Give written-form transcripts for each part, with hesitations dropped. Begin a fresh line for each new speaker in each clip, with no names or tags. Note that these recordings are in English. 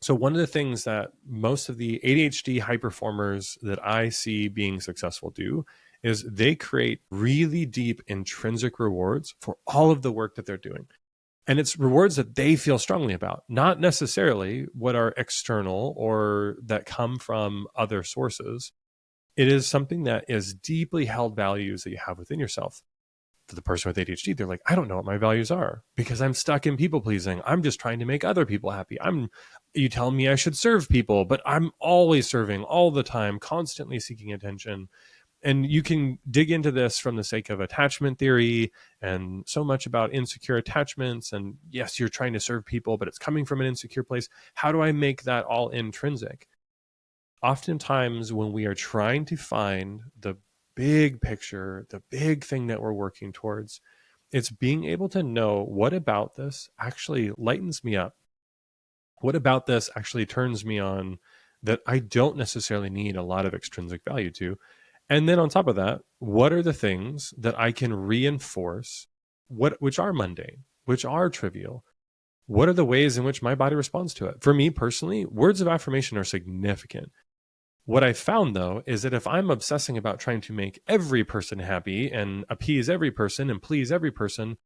So one of the things that most of the ADHD high performers that I see being successful do is they create really deep intrinsic rewards for all of the work that they're doing. And it's rewards that they feel strongly about, not necessarily what are external or that come from other sources. It is something that is deeply held values that you have within yourself. For the person with ADHD, they're like, I don't know what my values are because I'm stuck in people pleasing. I'm just trying to make other people happy. You tell me I should serve people, but I'm always serving all the time, constantly seeking attention. And you can dig into this from the sake of attachment theory and so much about insecure attachments. And yes, you're trying to serve people, but it's coming from an insecure place. How do I make that all intrinsic? Oftentimes, when we are trying to find the big picture, the big thing that we're working towards, it's being able to know what about this actually lightens me up. What about this actually turns me on that I don't necessarily need a lot of extrinsic value to? And then on top of that, what are the things that I can reinforce which are mundane, which are trivial? What are the ways in which my body responds to it? For me personally, words of affirmation are significant. What I found though is that if I'm obsessing about trying to make every person happy and appease every person and please every person,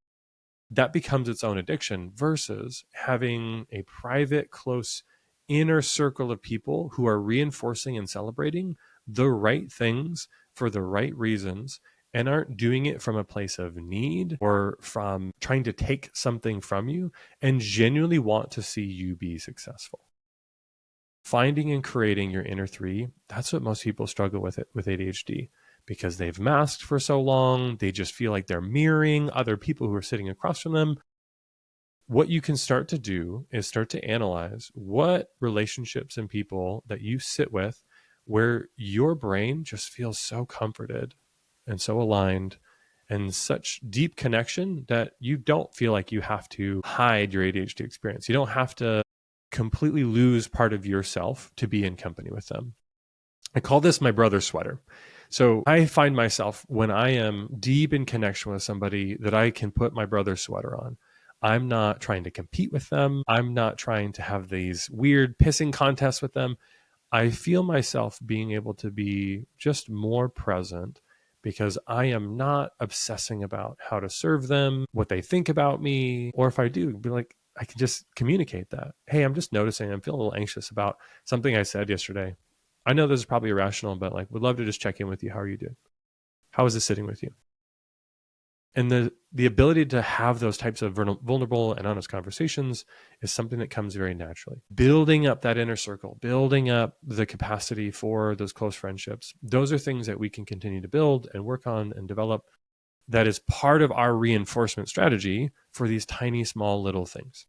that becomes its own addiction versus having a private, close inner circle of people who are reinforcing and celebrating the right things for the right reasons and aren't doing it from a place of need or from trying to take something from you and genuinely want to see you be successful. Finding and creating your inner three, that's what most people struggle with it with ADHD because they've masked for so long. They just feel like they're mirroring other people who are sitting across from them. What you can start to do is start to analyze what relationships and people that you sit with where your brain just feels so comforted and so aligned and such deep connection that you don't feel like you have to hide your ADHD experience. You don't have to completely lose part of yourself to be in company with them. I call this my brother sweater. So I find myself when I am deep in connection with somebody that I can put my brother sweater on. I'm not trying to compete with them. I'm not trying to have these weird pissing contests with them. I feel myself being able to be just more present because I am not obsessing about how to serve them, what they think about me, or if I do, be like, I can just communicate that. Hey, I'm just noticing I'm feeling a little anxious about something I said yesterday. I know this is probably irrational, but like, would love to just check in with you. How are you doing? How is this sitting with you? And the ability to have those types of vulnerable and honest conversations is something that comes very naturally. Building up that inner circle, building up the capacity for those close friendships. Those are things that we can continue to build and work on and develop. That is part of our reinforcement strategy for these tiny, small, little things.